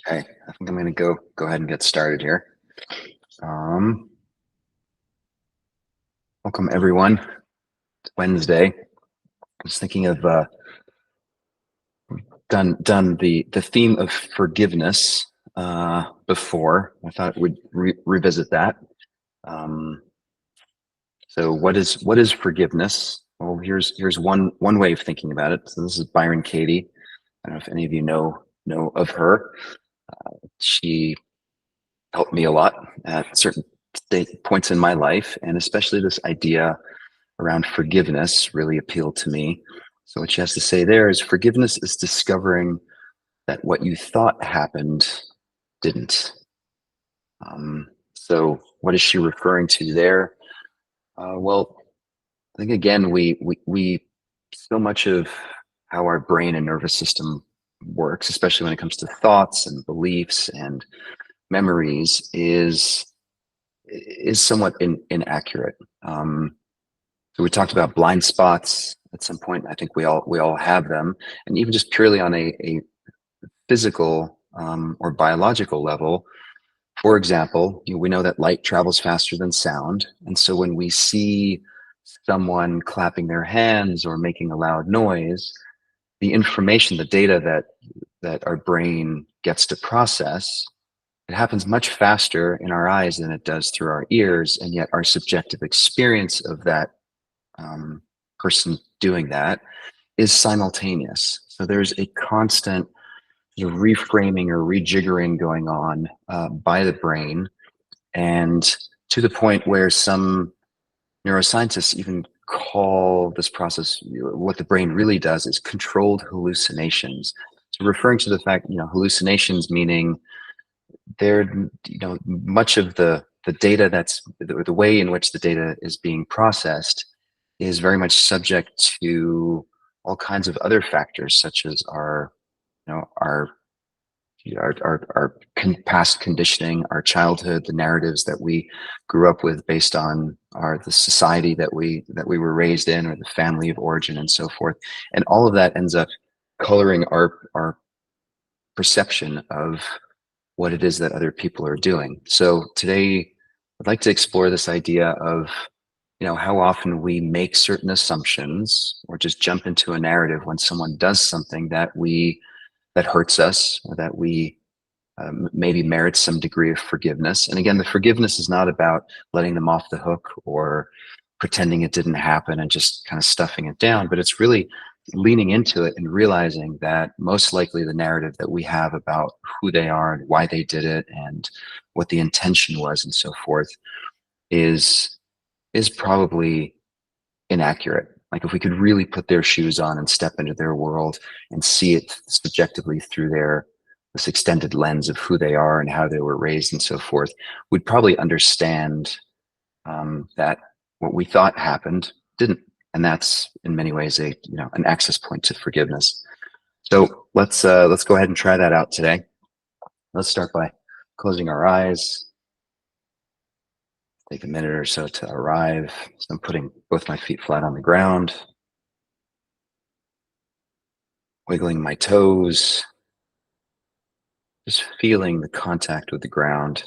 Okay, I think I'm going to go ahead and get started here. Um, Welcome everyone. It's Wednesday. I was thinking of done the theme of forgiveness before. I thought we'd revisit that. Um, so what is forgiveness? Well, here's one way of thinking about it. So this is Byron Katie. I don't know if any of you know of her. She helped me a lot at certain points in my life, and especially this idea around forgiveness really appealed to me. So what she has to say there is forgiveness is discovering that what you thought happened didn't. So what is she referring to there? Well, I think again we so much of how our brain and nervous system works, especially when it comes to thoughts and beliefs and memories, is somewhat inaccurate. So we talked about blind spots at some point. I think we all have them, and even just purely on a physical or biological level. For example, we know that light travels faster than sound, and so when we see someone clapping their hands or making a loud noise, the information, the data that our brain gets to process, it happens much faster in our eyes than it does through our ears, and yet our subjective experience of that um, person doing that is simultaneous. So there's a constant reframing or rejiggering going on by the brain, and to the point where some neuroscientists even call this process, what the brain really does is controlled hallucinations. So referring to the fact, hallucinations meaning they're, much of the data the way in which the data is being processed is very much subject to all kinds of other factors, such as our, our past conditioning, our childhood, the narratives that we grew up with based on the society that we were raised in, or the family of origin, and so forth. And all of that ends up coloring our perception of what it is that other people are doing. So today, I'd like to explore this idea of, how often we make certain assumptions or just jump into a narrative when someone does something that hurts us, or that we maybe merits some degree of forgiveness. And again, the forgiveness is not about letting them off the hook or pretending it didn't happen and just kind of stuffing it down, but it's really leaning into it and realizing that most likely the narrative that we have about who they are and why they did it and what the intention was and so forth is probably inaccurate. Like if we could really put their shoes on and step into their world and see it subjectively through this extended lens of who they are and how they were raised and so forth, we'd probably understand that what we thought happened didn't. And that's in many ways an access point to forgiveness. So let's go ahead and try that out today. Let's start by closing our eyes. Take a minute or so to arrive. So I'm putting both my feet flat on the ground, wiggling my toes, just feeling the contact with the ground,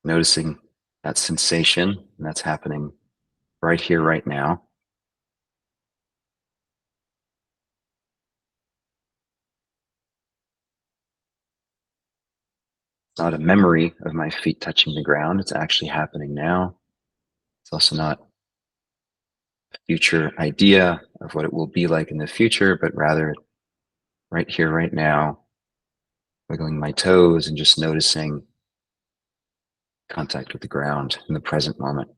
noticing that sensation, and that's happening right here, right now. It's not a memory of my feet touching the ground. It's actually happening now. It's also not a future idea of what it will be like in the future, but rather right here, right now, wiggling my toes and just noticing contact with the ground in the present moment.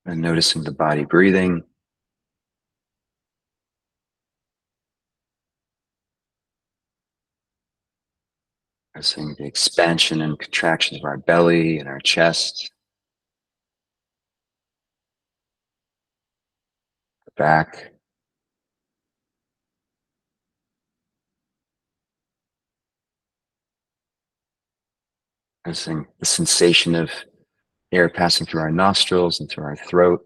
And noticing the body breathing, noticing the expansion and contraction of our belly and our chest, the back, noticing the sensation of air passing through our nostrils and through our throat,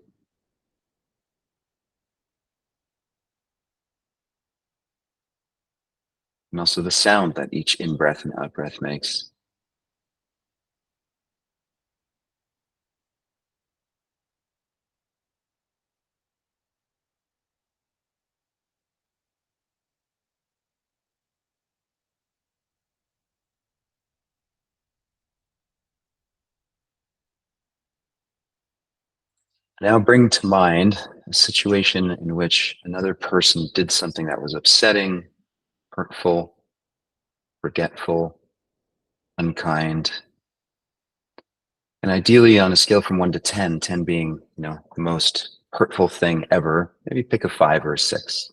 and also the sound that each in-breath and out-breath makes. Now bring to mind a situation in which another person did something that was upsetting, hurtful, forgetful, unkind, and ideally on a scale from 1 to 10, 10 being, the most hurtful thing ever, maybe pick a 5 or a 6.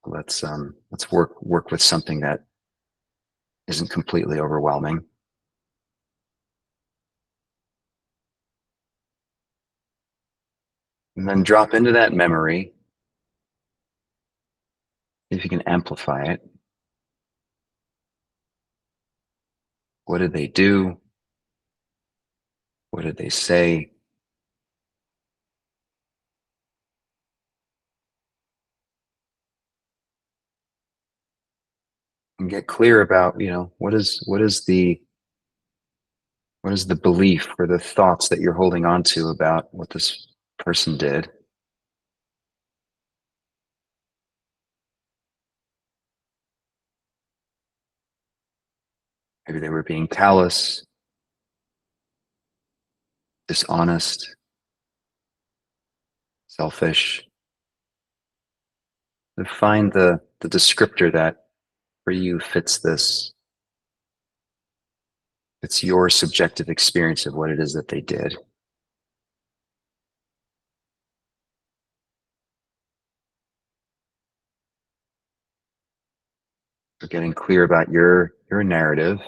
Let's work with something that isn't completely overwhelming. And then drop into that memory. If you can amplify it. What did they do? What did they say? And get clear about, what is the belief or the thoughts that you're holding on to about what this person did? Maybe they were being callous, dishonest, selfish. To find the descriptor that for you fits this. It's your subjective experience of what it is that they did. So getting clear about your narrative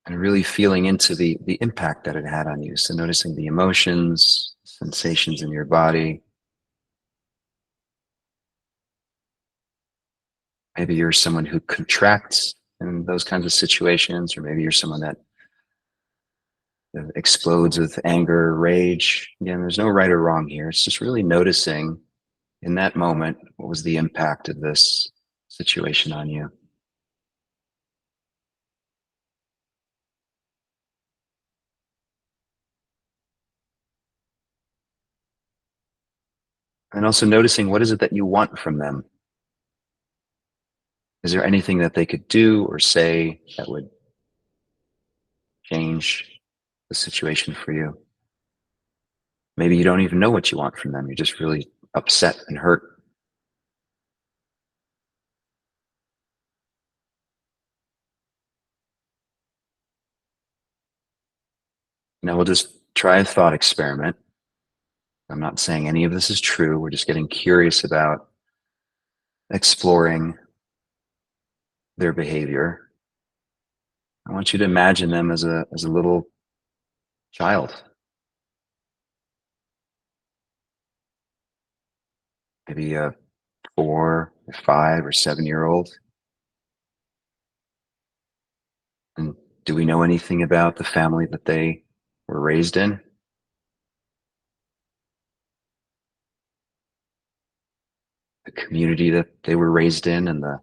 and really feeling into the impact that it had on you. So noticing the emotions, sensations in your body. Maybe you're someone who contracts in those kinds of situations, or maybe you're someone that explodes with anger, rage. Again, there's no right or wrong here. It's just really noticing in that moment what was the impact of this situation on you. And also noticing what is it that you want from them. Is there anything that they could do or say that would change the situation for you? Maybe you don't even know what you want from them. You're just really upset and hurt. Now we'll just try a thought experiment. I'm not saying any of this is true. We're just getting curious about exploring their behavior. I want you to imagine them as a little child, maybe a 4 or 5 or 7-year-old. And do we know anything about the family that they were raised in? The community that they were raised in, and the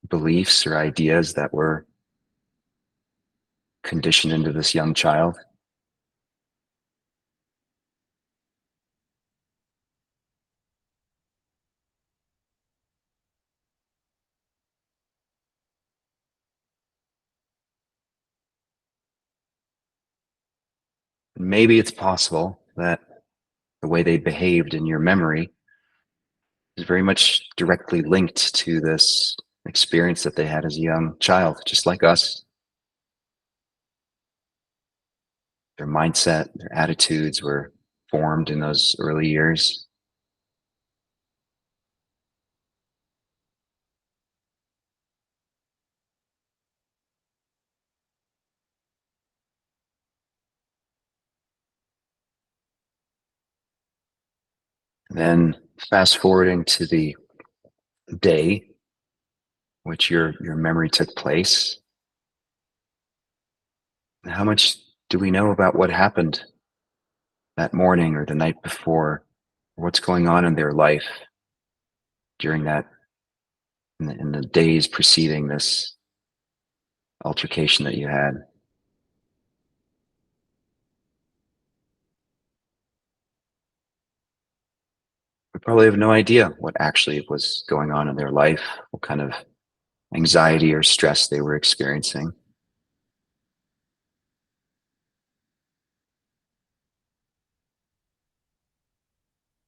beliefs or ideas that were conditioned into this young child? Maybe it's possible that the way they behaved in your memory is very much directly linked to this experience that they had as a young child, just like us. Their mindset, their attitudes were formed in those early years. And then fast forwarding to the day which your memory took place? And how much do we know about what happened that morning or the night before? What's going on in their life during that, in the days preceding this altercation that you had? We probably have no idea what actually was going on in their life, what kind of anxiety or stress they were experiencing.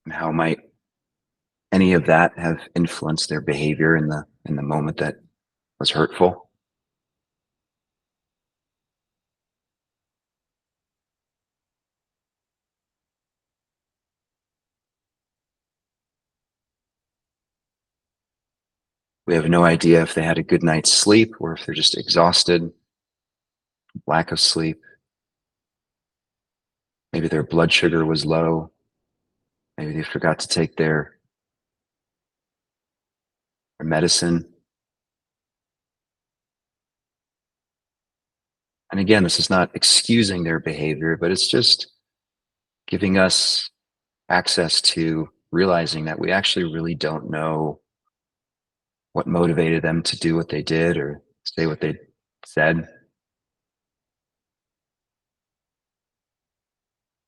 And how might any of that have influenced their behavior in the moment that was hurtful? We have no idea if they had a good night's sleep or if they're just exhausted, lack of sleep. Maybe their blood sugar was low. Maybe they forgot to take their medicine. And again, this is not excusing their behavior, but it's just giving us access to realizing that we actually really don't know what motivated them to do what they did or say what they said.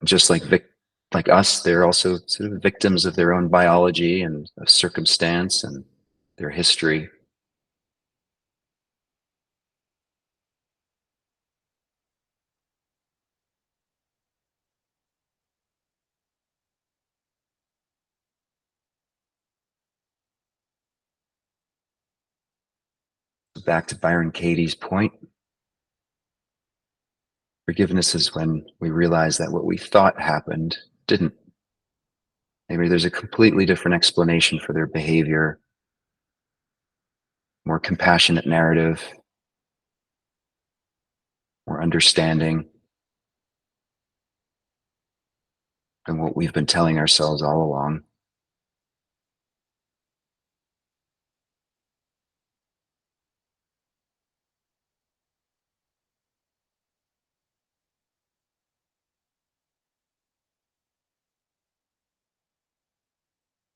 Just like us, they're also sort of victims of their own biology and of circumstance and their history. Back to Byron Katie's point, forgiveness is when we realize that what we thought happened didn't. Maybe there's a completely different explanation for their behavior, more compassionate narrative, more understanding than what we've been telling ourselves all along.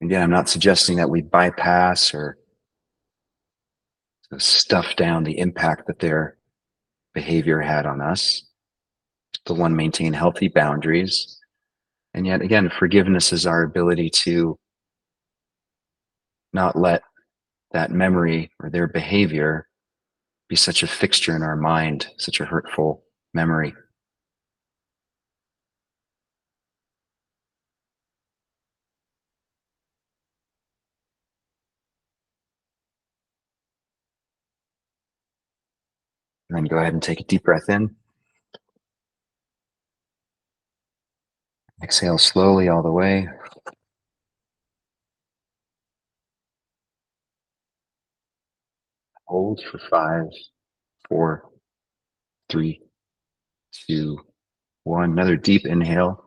Again, I'm not suggesting that we bypass or stuff down the impact that their behavior had on us. The one, maintain healthy boundaries. And yet again, forgiveness is our ability to not let that memory or their behavior be such a fixture in our mind, such a hurtful memory. And then go ahead and take a deep breath in. Exhale slowly all the way. Hold for 5, 4, 3, 2, 1. Another deep inhale.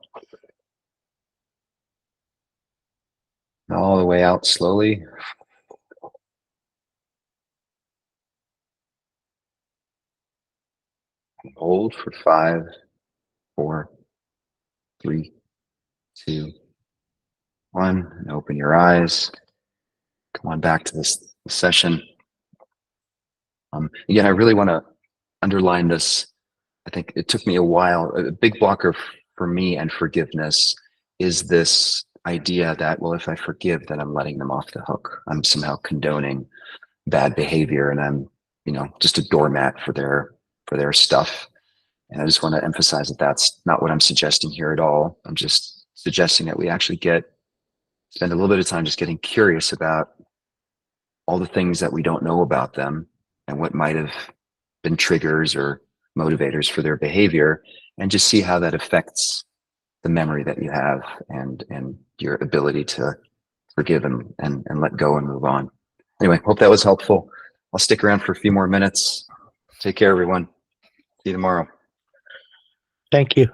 All the way out slowly. Hold for 5, 4, 3, 2, 1. And open your eyes. Come on back to this session. Again, I really want to underline this. I think it took me a while. A big blocker for me and forgiveness is this idea that, well, if I forgive, then I'm letting them off the hook. I'm somehow condoning bad behavior, and I'm, just a doormat for their stuff. And I just want to emphasize that that's not what I'm suggesting here at all. I'm just suggesting that we actually spend a little bit of time just getting curious about all the things that we don't know about them and what might have been triggers or motivators for their behavior, and just see how that affects the memory that you have and your ability to forgive and let go and move on. Anyway, hope that was helpful. I'll stick around for a few more minutes. Take care, everyone. See you tomorrow. Thank you.